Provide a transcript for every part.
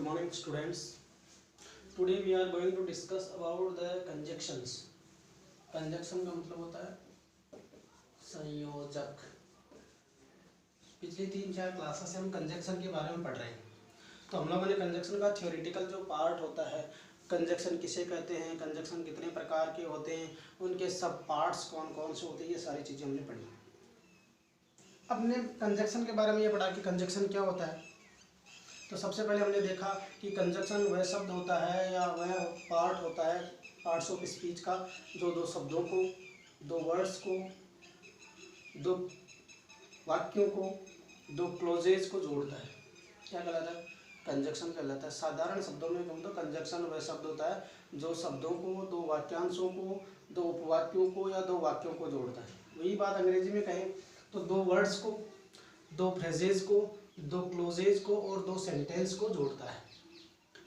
morning students. Today we are going to discuss about the conjunctions. Conjunction का मतलब होता है संयोजक। पिछली 3-4 क्लासेस से हम कंजक्शन के बारे में पढ़ रहे हैं। तो हम लोगों ने कंजक्शन का थ्योरेटिकल जो पार्ट होता है, कंजक्शन किसे कहते हैं, कंजक्शन कितने प्रकार के होते हैं, उनके सब पार्ट्स कौन कौन से होते हैं, ये सारी चीज़ें हमने पढ़ी। हमने कंजक्शन के बारे में ये पढ़ा कि कंजक्शन क्या होता है। तो सबसे पहले हमने देखा कि कंजक्शन वह शब्द होता है या वह पार्ट होता है पार्ट्स ऑफ स्पीच का जो दो शब्दों को, दो वर्ड्स को, दो वाक्यों को, दो क्लोजेज को जोड़ता है। क्या कहलाता है? कंजक्शन कहलाता है। साधारण शब्दों में कहूँ तो कंजक्शन वह शब्द होता है जो शब्दों को, दो वाक्यांशों को, दो उपवाक्यों को या दो वाक्यों को जोड़ता है। वही बात अंग्रेजी में कहें तो दो वर्ड्स को, दो फ्रेजेज को, दो क्लोजेज को और दो सेंटेंस को जोड़ता है।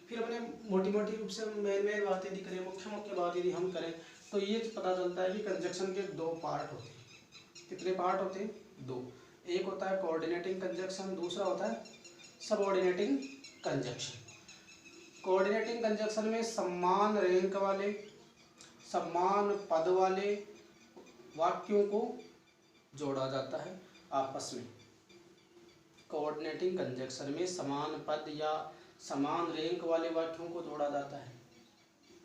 फिर अपने मोटी मोटी रूप से मेन बातें यदि करें, मुख्य बात यदि हम करें तो ये पता चलता है कि कंजक्शन के दो पार्ट होते हैं। कितने पार्ट होते हैं? दो। एक होता है कोऑर्डिनेटिंग कंजक्शन, दूसरा होता है सबऑर्डिनेटिंग कंजक्शन। कोऑर्डिनेटिंग कंजक्शन में समान रैंक वाले, समान पद वाले वाक्यों को जोड़ा जाता है आपस में। कोऑर्डिनेटिंग कंजक्शन में समान पद या समान रैंक वाले वाक्यों को जोड़ा जाता है।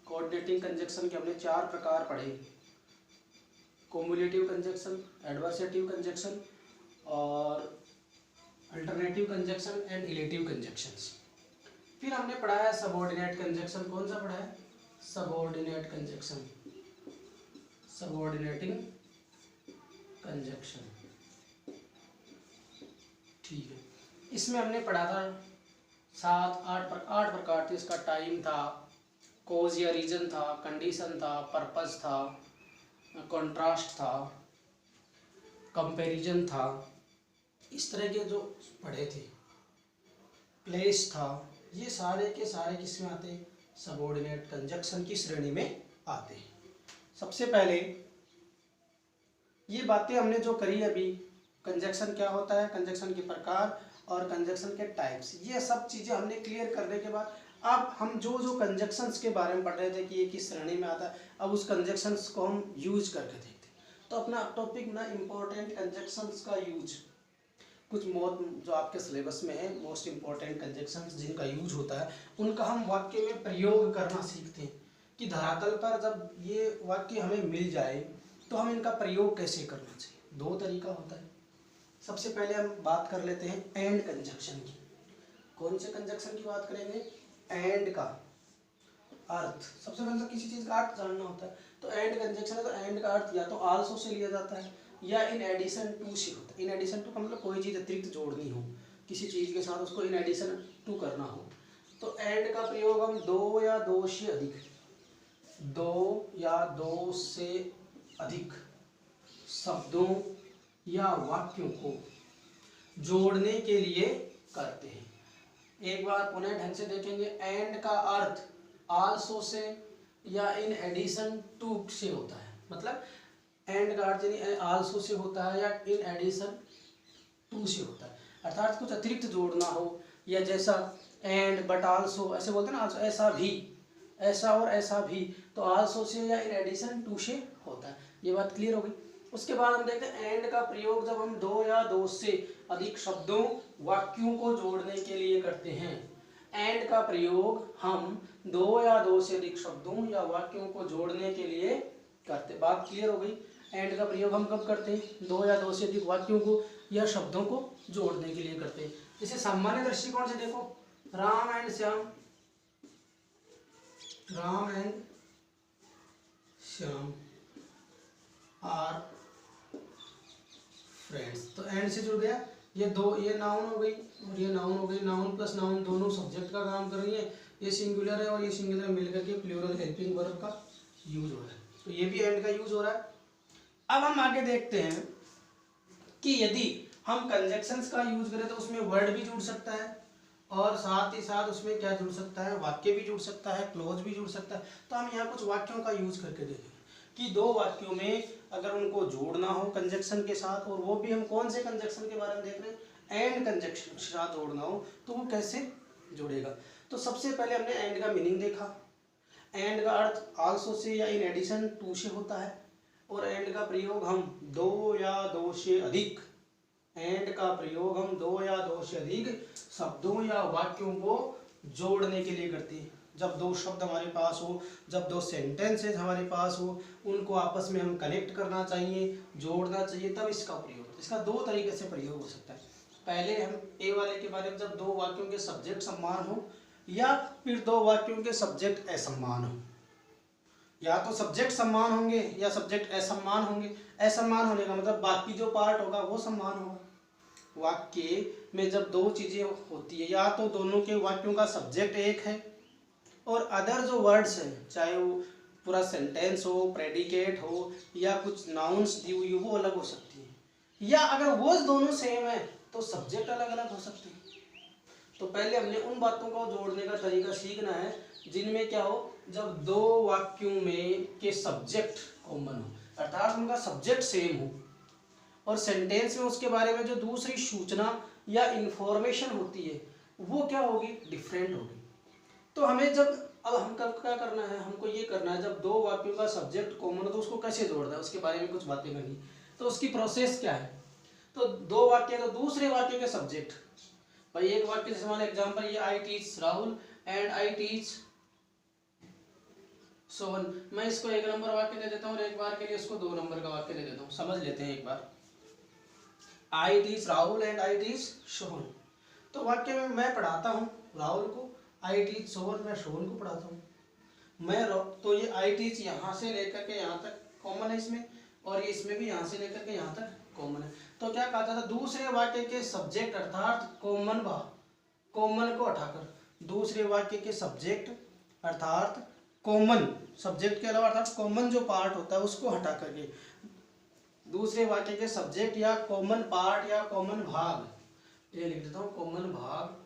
कोऑर्डिनेटिंग कंजक्शन के हमने 4 प्रकार पढ़े: कोमुलेटिव कंजक्शन, एडवर्सेटिव कंजक्शन और alternative conjunction and illative conjunctions. फिर हमने पढ़ा है सबऑर्डिनेट कंजक्शन। कौन सा पढ़ा है? Subordinate conjunction, subordinating conjunction. ठीक है, इसमें हमने पढ़ा था 7-8 प्रकार थे। इसका टाइम था, कोज या रीजन था, कंडीशन था, पर्पस था, कॉन्ट्रास्ट था, कंपैरिजन था, इस तरह के जो पढ़े थे। प्लेस था। ये सारे के सारे किसमें आते हैं? सबऑर्डिनेट कंजक्शन की श्रेणी में आते हैं। सबसे पहले ये बातें हमने जो करी अभी, कंजक्शन क्या होता है, कंजक्शन के प्रकार और कंजक्शन के टाइप्स, ये सब चीज़ें हमने क्लियर करने के बाद अब हम जो जो कंजक्शंस के बारे में पढ़ रहे थे कि ये किस श्रेणी में आता है, अब उस कंजक्शंस को हम यूज करके देखते हैं। तो अपना टॉपिक ना इम्पोर्टेंट कंजक्शंस का यूज, कुछ जो आपके सिलेबस में है मोस्ट इम्पोर्टेंट कंजक्शंस जिनका यूज होता है, उनका हम वाक्य में प्रयोग करना सीखते हैं कि धरातल पर जब ये वाक्य हमें मिल जाए तो हम इनका प्रयोग कैसे करना चाहिए। 2 तरीका होता है। सबसे पहले हम बात कर लेते हैं एंड कंजक्शन की। कौन से कंजक्शन की बात करेंगे? एंड का अर्थ। सबसे पहले तो किसी चीज़ का अर्थ जानना होता है। तो एंड कंजक्शन है तो एंड का अर्थ या तो आल्सो से लिया जाता है या इन एडिशन टू से होता है। इन एडिशन टू का मतलब कोई चीज़ अतिरिक्त जोड़नी हो, किसी चीज़ के साथ उसको इन एडिशन टू करना हो। तो एंड का प्रयोग हम 2 या 2 से अधिक, 2 या 2 से अधिक शब्दों या वाक्यों को जोड़ने के लिए करते हैं। एक बार पुनः ढंग से देखेंगे, एंड का अर्थ आल्सो से या इन एडिशन टू से होता है। मतलब एंड का अर्थ यानी आल्सो से होता है या इन एडिशन टू से होता है, अर्थात कुछ अतिरिक्त जोड़ना हो, या जैसा एंड बट आल्सो ऐसे बोलते हैं ना, ऐसा भी, ऐसा और ऐसा भी, तो आल्सो से या इन एडिशन टू से होता है। ये बात क्लियर हो गई। उसके बाद हम देखते हैं एंड का प्रयोग जब हम 2 या 2 से अधिक शब्दों, वाक्यों को जोड़ने के लिए करते हैं। एंड का प्रयोग हम 2 या 2 से अधिक शब्दों या वाक्यों को जोड़ने के लिए करते। बात क्लियर हो गई। एंड का प्रयोग हम कब करते हैं? 2 या 2 से अधिक वाक्यों को या शब्दों को जोड़ने के लिए करते हैं। जैसे सामान्य दृष्टिकोण से देखो, Ram and Shyam, Ram and Shyam are friends. तो एंड से जुड़ गया, ये दो, ये नाउन हो गई और ये नाउन हो गई। नाउन प्लस नाउन दोनों सब्जेक्ट का काम कर रही है। ये सिंगुलर है और ये सिंगुलर मिलकर के प्लूरल हेल्पिंग वर्ब का यूज हो रहा है। तो ये भी एंड का यूज हो रहा है। अब हम आगे देखते हैं कि यदि हम कंजक्शंस का यूज करें तो उसमें वर्ड भी जुड़ सकता है और साथ ही साथ उसमें क्या जुड़ सकता है? वाक्य भी जुड़ सकता है, क्लोज भी जुड़ सकता है। तो हम यहाँ कुछ वाक्यों का यूज करके देखेंगे कि 2 वाक्यों में अगर उनको जोड़ना हो कंजक्शन के साथ, और वो भी हम कौन से कंजक्शन के बारे में देख रहे हैं? एंड कंजक्शन के साथ जोड़ना हो तो वो कैसे जुड़ेगा। तो तो सबसे पहले हमने एंड का मीनिंग देखा। एंड का अर्थ आल्सो से या इन एडिशन टू से होता है, और एंड का प्रयोग हम दो या दो से अधिक, एंड का प्रयोग हम दो या दो से अधिक शब्दों या वाक्यों को जोड़ने के लिए करते हैं। जब दो शब्द हमारे पास हो, जब दो सेंटेंसेस हमारे पास हो, उनको आपस में हम कनेक्ट करना चाहिए, जोड़ना चाहिए, तब इसका प्रयोग। इसका दो तरीके से प्रयोग हो सकता है। पहले हम ए वाले के बारे में, जब दो वाक्यों के सब्जेक्ट समान हो या फिर दो वाक्यों के सब्जेक्ट असमान हो। या तो सब्जेक्ट समान होंगे या सब्जेक्ट असमान होंगे। असमान होने का मतलब बाकी जो पार्ट होगा वो समान होगा। वाक्य में जब दो चीजें होती है, या तो दोनों के वाक्यों का सब्जेक्ट एक है और अदर जो वर्ड्स हैं, चाहे वो पूरा सेंटेंस हो, प्रेडिकेट हो या कुछ नाउन्स दी हुई हो, वो अलग हो सकती है। या अगर वो दोनों सेम है तो सब्जेक्ट अलग अलग हो सकते हैं। तो पहले हमने उन बातों को जोड़ने का तरीका सीखना है जिनमें क्या हो, जब दो वाक्यों में के सब्जेक्ट कॉमन हो, अर्थात उनका सब्जेक्ट सेम हो, और सेंटेंस में उसके बारे में जो दूसरी सूचना या इंफॉर्मेशन होती है वो क्या होगी, डिफरेंट होगी। तो हमें जब अब हम क्या करना है, हमको ये करना है, जब दो वाक्यों का सब्जेक्ट कॉमन हो तो उसको कैसे जोड़ना है, उसके बारे में कुछ बातें करनी। तो उसकी प्रोसेस क्या है, तो दो वाक्य, तो दूसरे वाक्य के सब्जेक्ट, भाई एक वाक्य जैसे मान एग्जांपल ये आई teach Rahul and I teach Sohan. मैं इसको एक नंबर वाक्य दे देता हूँ और एक बार के लिए इसको दो नंबर का वाक्य दे देता हूँ। समझ लेते हैं एक बार। I teach Rahul and I teach Sohan. तो वाक्य में मैं पढ़ाता हूँ राहुल को, आई टीच सोहन, मैं सोहन को पढ़ाता हूँ। तो ये आई टीच यहाँ से लेकर के यहाँ तक कॉमन है इसमें, और ये इसमें भी यहाँ से लेकर के यहाँ तक कॉमन है। तो क्या कहा था, दूसरे वाक्य के सब्जेक्ट अर्थात कॉमन कॉमन को हटाकर, दूसरे वाक्य के सब्जेक्ट अर्थात कॉमन, सब्जेक्ट के अलावा अर्थात कॉमन जो पार्ट होता है उसको हटा करके, दूसरे वाक्य के सब्जेक्ट या कॉमन पार्ट या कॉमन भाग, ये लिख देता हूँ, कॉमन भाग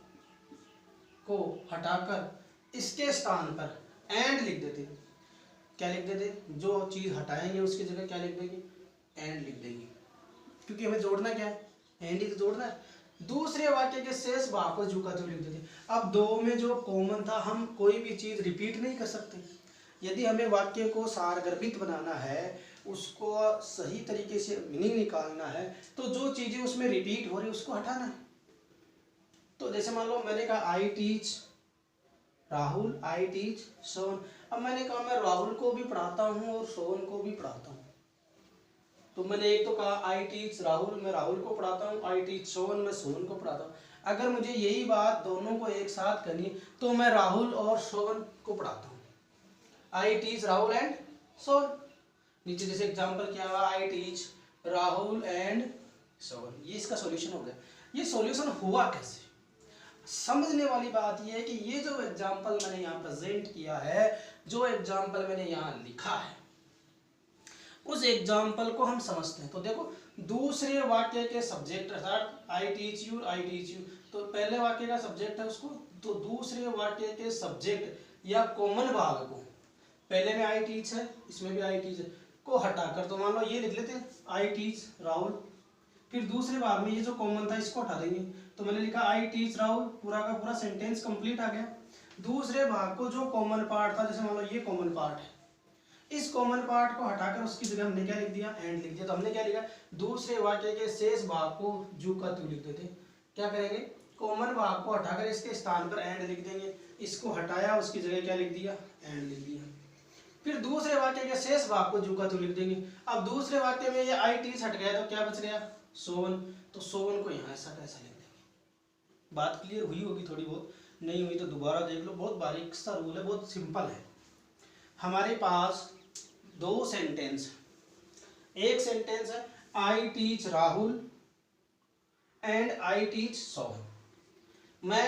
को हटाकर इसके स्थान पर एंड लिख देते। क्या लिख देते, जो चीज हटाएंगे उसकी जगह क्या लिख देंगे, एंड लिख देंगे, क्योंकि हमें जोड़ना क्या है, एंड ही तो जोड़ना है। दूसरे वाक्य के शेष भाग को झुका तो लिख देते। अब दो में जो कॉमन था, हम कोई भी चीज रिपीट नहीं कर सकते। यदि हमें वाक्य को सारगर्भित बनाना है, उसको सही तरीके से मीनिंग निकालना है, तो जो चीजें उसमें रिपीट हो रही उसको हटाना है। तो जैसे मान लो मैंने कहा आई टीच राहुल, आई टीच सोहन। अब मैंने कहा मैं राहुल को भी पढ़ाता हूँ और सोहन को भी पढ़ाता हूँ। तो मैंने एक तो कहा आई टीच राहुल, मैं राहुल को पढ़ाता हूँ, आई टीच सोहन, मैं सोहन को पढ़ाता हूँ। अगर मुझे यही बात दोनों को एक साथ करनी तो मैं राहुल और सोहन को पढ़ाता हूँ, आई टीच राहुल एंड सोहन। नीचे जैसे एग्जाम्पल क्या हुआ, आई टीच राहुल एंड सोहन। ये इसका सॉल्यूशन हो गया। ये सॉल्यूशन हुआ कैसे, समझने वाली बात यह है कि ये जो एग्जाम्पल मैंने यहाँ प्रेजेंट किया है, जो एग्जाम्पल मैंने यहाँ लिखा है, उस एग्जाम्पल को हम समझते हैं। तो देखो, दूसरे वाक्य के सब्जेक्ट अर्थात I teach you, I teach you, तो पहले वाक्य का सब्जेक्ट है उसको, तो दूसरे वाक्य के सब्जेक्ट या कॉमन भाग को, पहले में आई टीच है, इसमें भी आई टीच है, को हटाकर, तो मान लो ये लिख लेते हैं आई टीच राहुल, फिर दूसरे भाग में ये जो कॉमन था इसको हटा देंगे, तो मैंने लिखा आई टीच राहुल, पूरा का पूरा सेंटेंस कंप्लीट आ गया। दूसरे भाग को जो कॉमन पार्ट था, जैसे मान लो ये कॉमन पार्ट है, इस कॉमन पार्ट को हटाकर उसकी जगह हमने क्या लिख दिया, एंड लिख दिया। तो हमने क्या लिखा, दूसरे वाक्य के शेष भाग को जू का तू लिख देते। क्या करेंगे, कॉमन भाग को हटाकर इसके स्थान पर एंड लिख देंगे, इसको हटाया उसकी जगह क्या लिख दिया, एंड लिख दिया। फिर दूसरे वाक्य के शेष भाग को जू का तू लिख देंगे। अब दूसरे वाक्य में ये आई टीच हट गया तो क्या बच गया, सोवन, तो सोवन को यहाँ ऐसा कैसा लिख देंगे। बात क्लियर हुई होगी, थोड़ी बहुत नहीं हुई तो दोबारा देख लो, बहुत बारीक सा रूल है, बहुत सिंपल है। हमारे पास दो सेंटेंस, एक सेंटेंस है आई teach Rahul and I teach Sohan. मैं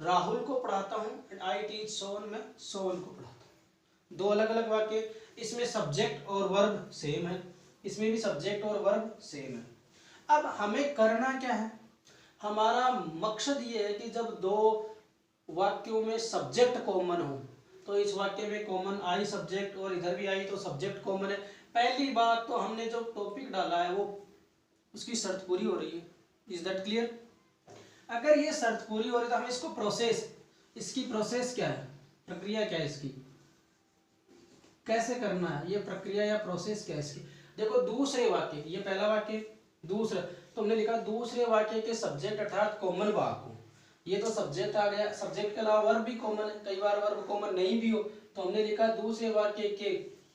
राहुल को पढ़ाता हूँ एंड आई टीच सोहन, मैं सोहन को पढ़ाता हूँ। दो अलग अलग वाक्य, इसमें सब्जेक्ट और वर्ब सेम है, इसमें भी सब्जेक्ट और वर्ब सेम है। अब हमें करना क्या है, हमारा मकसद ये है कि जब दो वाक्यों में सब्जेक्ट कॉमन हो, तो इस वाक्य में कॉमन आई सब्जेक्ट और इधर भी आई, तो सब्जेक्ट कॉमन है। पहली बात तो हमने जो टॉपिक डाला है वो उसकी शर्त पूरी हो रही है। Is that clear? अगर ये शर्त पूरी हो रही है तो हम इसको प्रोसेस, इसकी प्रोसेस क्या है, प्रक्रिया क्या है इसकी, कैसे करना है, ये प्रक्रिया या प्रोसेस क्या है इसकी। देखो दूसरे वाक्य, ये पहला वाक्य, दूसरा तो हमने लिखा दूसरे वाक्य के सब्जेक्ट अर्थात कॉमन भाग को, ये तो सब्जेक्ट आ गया, सब्जेक्ट के अलावा वर्ब भी कॉमन है, कई बार वर्ब कॉमन नहीं भी हो, तो हमने लिखा दूसरे वाक्य के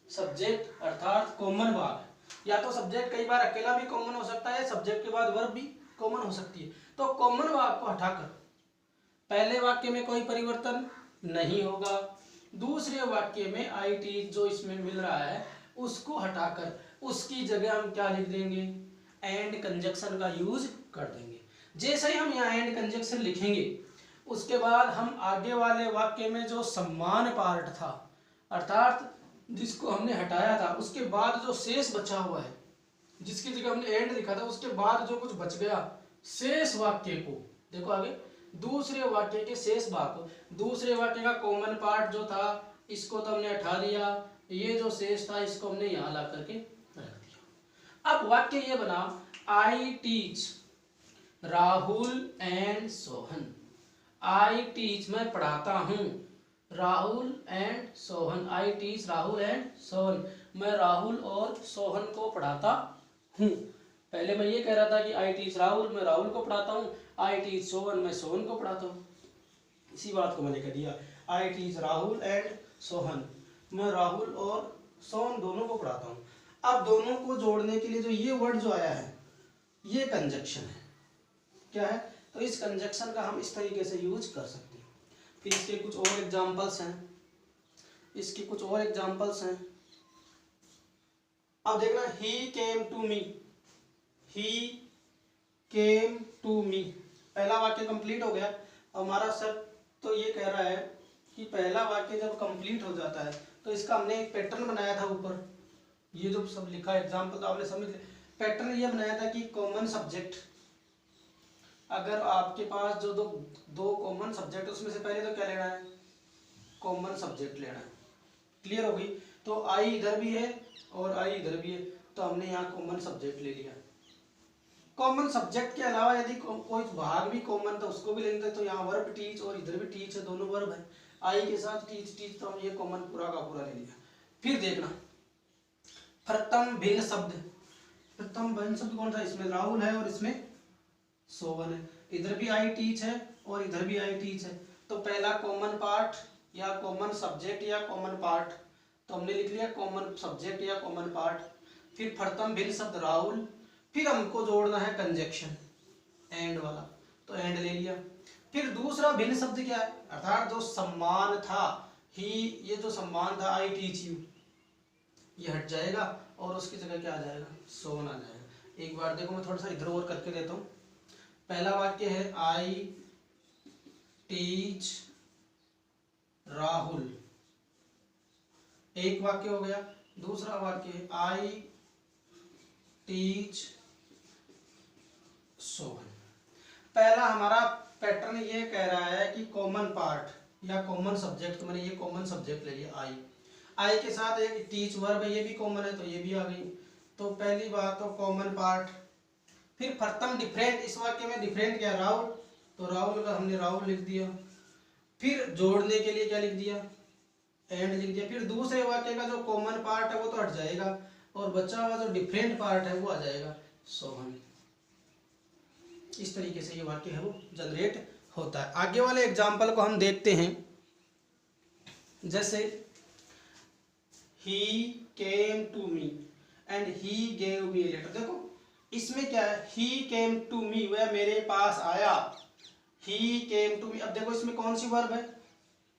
सब्जेक्ट अर्थात कॉमन भाग, या तो सब्जेक्ट कई बार अकेला भी कॉमन हो सकता है, सब्जेक्ट के बाद वर्ब भी कॉमन हो सकती है। तो कॉमन भाग को हटाकर पहले वाक्य में कोई परिवर्तन नहीं होगा, दूसरे वाक्य में आई टी जो इसमें मिल रहा है उसको हटाकर उसकी जगह हम क्या लिख देंगे, एंड कंजक्शन का यूज कर देंगे। जैसे ही हम यहाँ एंड कंजक्शन लिखेंगे उसके बाद हम आगे वाले वाक्य में जो समान पार्ट था अर्थात जिसको हमने हटाया था उसके बाद जो शेष बचा हुआ है, जिसकी जगह हमने एंड लिखा था उसके बाद जो कुछ बच गया शेष वाक्य को, देखो आगे दूसरे वाक्य के शेष भाग को, दूसरे वाक्य का कॉमन पार्ट जो था इसको तो हमने हटा दिया, ये जो शेष था इसको हमने यहाँ ला करके रख दिया। अब वाक्य ये बना आई teach Rahul and Sohan, I teach मैं पढ़ाता हूँ, Rahul and Sohan, I teach Rahul and Sohan, मैं राहुल और सोहन को पढ़ाता हूँ। पहले मैं ये कह रहा था कि आई टीच राहुल, मैं राहुल को पढ़ाता हूँ, आई टीच सोहन, मैं सोहन को पढ़ाता हूँ। इसी बात को मैंने कह दिया, आई टीच राहुल एंड सोहन, मैं राहुल और सोहन दोनों को पढ़ाता हूँ। अब दोनों को जोड़ने के लिए जो ये वर्ड जो आया है ये कंजक्शन है, क्या है, तो इस कंजक्शन का हम इस तरीके से यूज कर सकते हैं। फिर इसके कुछ और एग्जांपल्स हैं, इसके कुछ और एग्जांपल्स हैं। अब देखना, ही came to me, he came to मी, पहला वाक्य कंप्लीट हो गया। हमारा सर तो ये कह रहा है कि पहला वाक्य जब कंप्लीट हो जाता है तो इसका हमने एक पैटर्न बनाया था ऊपर, ये जो सब लिखा एग्जांपल तो आपने समझ लिया। पैटर्न ये बनाया था कि कॉमन सब्जेक्ट, अगर आपके पास जो दो कॉमन सब्जेक्ट उसमें से पहले तो क्या लेना है, कॉमन सब्जेक्ट लेना है। क्लियर होगी, तो आई इधर भी है और आई इधर भी है, तो हमने यहाँ कॉमन सब्जेक्ट ले लिया। कॉमन सब्जेक्ट के अलावा यदि कोई भाग भी कॉमन था उसको भी लेंगे, तो यहाँ वर्ब टीच और इधर भी टीच है, दोनों वर्ब है, आई के साथ टीच टीच, तो हम ये कॉमन पूरा का पूरा ले लिया। फिर देखना प्रथम भिन्न शब्द, प्रथम भिन्न शब्द कौन था, इसमें राहुल है और इसमें सोहन है, इधर भी आई टीच है और इधर भी आई टीच है, तो पहला कॉमन पार्ट या कॉमन सब्जेक्ट या कॉमन पार्ट, तो हमने लिख लिया कॉमन सब्जेक्ट या कॉमन पार्ट। फिर प्रथम भिन्न शब्द राहुल, फिर हमको जोड़ना है कंजक्शन एंड वाला, तो एंड ले लिया। फिर दूसरा भिन्न शब्द क्या है, अर्थात जो सम्मान था, ही, ये जो सम्मान था आई टीच यू, ये हट जाएगा और उसकी जगह क्या आ जाएगा, सोहन आ जाएगा। एक बार देखो मैं थोड़ा सा इधर और करके देता हूँ। पहला वाक्य है आई टीच राहुल, एक वाक्य हो गया। दूसरा वाक्य है आई टीच सोहन। पहला हमारा पैटर्न ये कह रहा है कि कॉमन पार्ट या कॉमन सब्जेक्ट, तो मैंने ये कॉमन सब्जेक्ट ले लिया आई, आई के साथ एक टीच वर्ब है, ये भी कॉमन है तो ये भी आ गई। तो पहली बात तो कॉमन पार्ट। फिर प्रथम डिफरेंट, इस वाक्य में डिफरेंट क्या, राहुल, तो राहुल का हमने राहुल लिख दिया। फिर जोड़ने के लिए क्या लिख दिया, एंड लिख दिया। फिर दूसरे वाक्य का जो कॉमन पार्ट है वो तो हट जाएगा और बचा हुआ जो डिफरेंट पार्ट है वो आ जाएगा सोहन। इस तरीके से ये वाक्य है वो जनरेट होता है। आगे वाले एग्जाम्पल को हम देखते हैं, जैसे he came to me and he gave me a letter। देखो इसमें क्या है, he came to me, वह मेरे पास आया, he came to me। अब देखो इसमें कौन सी वर्ब है,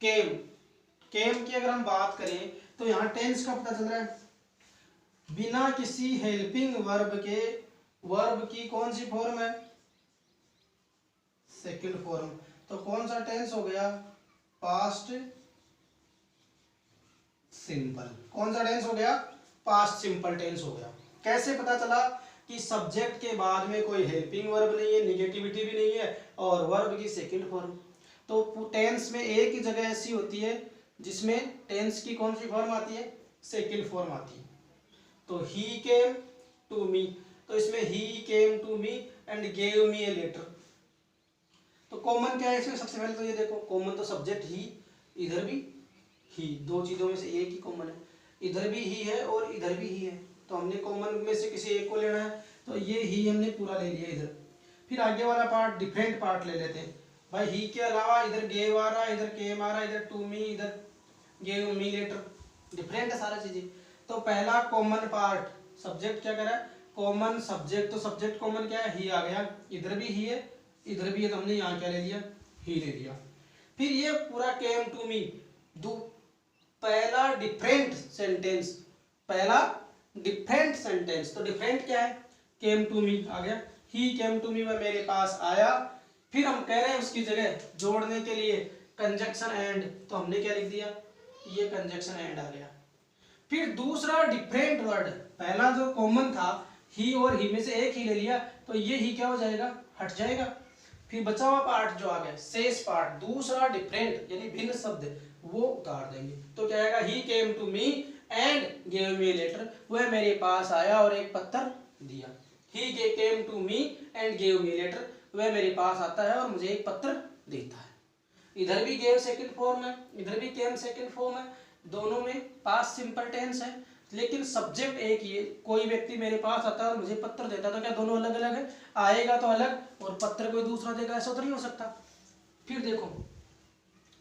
came, came की अगर हम बात करें तो यहाँ टेंस का पता चल रहा है, बिना किसी हेल्पिंग वर्ब के वर्ब की कौन सी फॉर्म है, सेकंड फॉर्म। तो कौन सा टेंस हो गया, पास्ट सिंपल। कौन सा टेंस हो गया, पास्ट सिंपल टेंस हो गया। कैसे पता चला कि सब्जेक्ट के बाद में कोई हेल्पिंग वर्ब नहीं है, निगेटिविटी भी नहीं है और वर्ब की सेकंड फॉर्म। तो टेंस में एक ही जगह ऐसी होती है जिसमें टेंस की कौन सी फॉर्म आती है, सेकंड फॉर्म आती है। तो ही केम टू मी, तो इसमें he came to me and gave me a letter. तो कॉमन क्या है इसमें? सबसे पहले तो ये देखो, कॉमन तो सब्जेक्ट ही, इधर भी ही, दो चीज़ों में से एक ही कॉमन है, इधर भी ही है और इधर भी ही है। तो हमने कॉमन में से किसी एक को लेना है, तो ये ही हमने पूरा ले लिया इधर। फिर आगे वाला पार्ट, डिफरेंट पार्ट ले लेते हैं भाई। ही के अलावा इधर गेव आ रहा है, इधर केम आ रहा है, इधर टू मी, इधर गेव मी लेटर, डिफरेंट है सारा चीज़ें। तो पहला कॉमन पार्ट, सब्जेक्ट क्या करा है? कॉमन सब्जेक्ट, तो सब्जेक्ट कॉमन क्या है? ही आ गया, इधर भी ही है, इधर भी है, तो हमने यहाँ क्या ले लिया? ही ले लिया। फिर ये पूरा केम टू मी, पहला डिफरेंट सेंटेंस, पहला डिफरेंट सेंटेंस, तो डिफरेंट क्या है? केम टू मी आ गया, ही केम टू मी, वह मेरे पास आया। फिर हम कह रहे हैं उसकी जगह जोड़ने के लिए कंजक्शन एंड, तो हमने क्या लिख दिया? ये कंजक्शन एंड आ गया। फिर दूसरा डिफरेंट वर्ड, पहला जो कॉमन था ही और ही में से एक ही ले लिया, तो ये ही क्या हो जाएगा? हट जाएगा। फिर बचा हुआ पार्ट जो आ गया, शेष पार्ट, दूसरा डिफरेंट यानी भिन्न शब्द, वो उतार देंगे। तो क्या आएगा? He came to me and gave me letter, वह मेरे पास आया और एक पत्र दिया। He came to me and gave me letter, वह मेरे पास आता है और मुझे एक पत्र देता है। इधर भी गेव सेकंड फॉर्म है, इधर भी केम सेकंड फॉर्म है, दोनों में पास्ट सिंपल टेंस है, लेकिन सब्जेक्ट एक ही है। कोई व्यक्ति मेरे पास आता है और मुझे पत्र देता है, तो क्या दोनों अलग अलग है? आएगा तो अलग और पत्र कोई दूसरा देगा, ऐसा तो नहीं हो सकता। फिर देखो,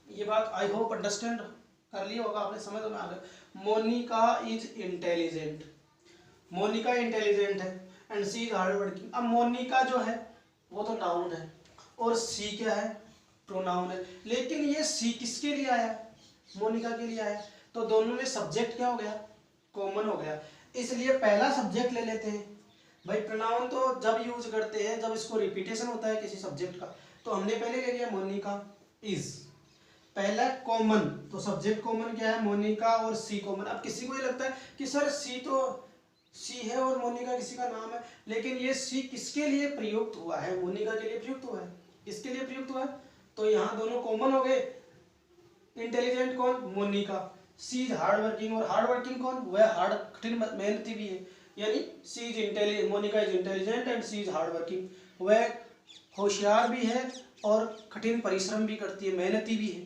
ये बात आई होप अंडरस्टैंड कर लिया होगा आपने, समझ में आ गया। Monika is intelligent, Monika intelligent है and she is hard working. अब मोनिका जो है वो तो नाउन है और सी क्या है? प्रोनाउन है। लेकिन ये सी किसके लिए आया? मोनिका के लिए आया। तो दोनों में सब्जेक्ट क्या हो गया? कॉमन हो गया। इसलिए पहला सब्जेक्ट ले लेते हैं भाई। प्रोनाउन तो जब यूज करते हैं जब इसको रिपीटेशन होता है किसी सब्जेक्ट का, तो हमने पहले ले लिया मोनिका इज, पहला कॉमन, तो सब्जेक्ट कॉमन क्या है? मोनिका और सी कॉमन। अब किसी को ये लगता है कि सर सी तो सी है और मोनिका किसी का नाम है, लेकिन ये सी किसके लिए प्रयुक्त हुआ है? मोनिका के लिए प्रयुक्त हुआ है, किसके लिए प्रयुक्त हुआ है? तो यहाँ दोनों कॉमन हो गए। इंटेलिजेंट कौन? Monika. She is hard working, और हार्ड वर्किंग कौन? वह हार्ड कठिन मेहनती भी है, यानी she is intelligent, Monika is intelligent and she is hard working, वह होशियार भी है और कठिन परिश्रम भी करती है, मेहनती भी है।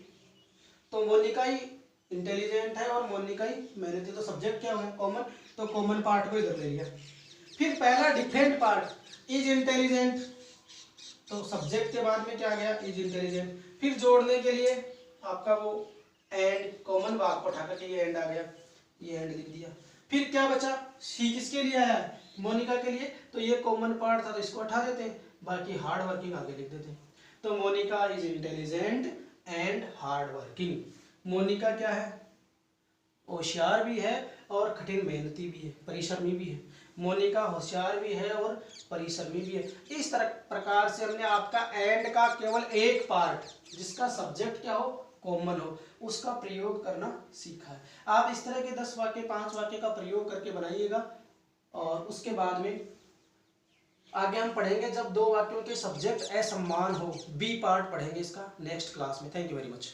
तो मोनिका ही इंटेलिजेंट है और मोनिका ही मेहनती, तो सब्जेक्ट क्या होगा? कॉमन। तो कॉमन पार्ट को इधर ले लिया। फिर पहला डिफरेंट पार्ट, इज इंटेलिजेंट, तो सब्जेक्ट के बाद में क्या आ गया? Is intelligent. फिर जोड़ने के लिए आपका वो एंड, कॉमन भाग को उठाकर के ये एंड आ गया, ये एंड लिख दिया। फिर क्या बचा? सी किसके लिए आया? मोनिका के लिए, तो ये कॉमन पार्ट था तो इसको हटा देते हैं, बाकी हार्ड वर्किंग आगे लिख देते हैं। तो Monika is intelligent and hard working. Monika क्या है? होशियार भी है और कठिन मेहनती भी है, परिश्रमी भी है। मोनिका होशियार भी है और परिश्रमी भी है। इस तरह प्रकार से हमने आपका एंड का केवल एक पार्ट जिसका सब्जेक्ट क्या हो? कॉमन हो, उसका प्रयोग करना सीखा है। आप इस तरह के 10 वाक्य 5 वाक्य का प्रयोग करके बनाइएगा, और उसके बाद में आगे हम पढ़ेंगे जब 2 वाक्यों के सब्जेक्ट असमान हो, बी पार्ट पढ़ेंगे इसका नेक्स्ट क्लास में। Thank you very much.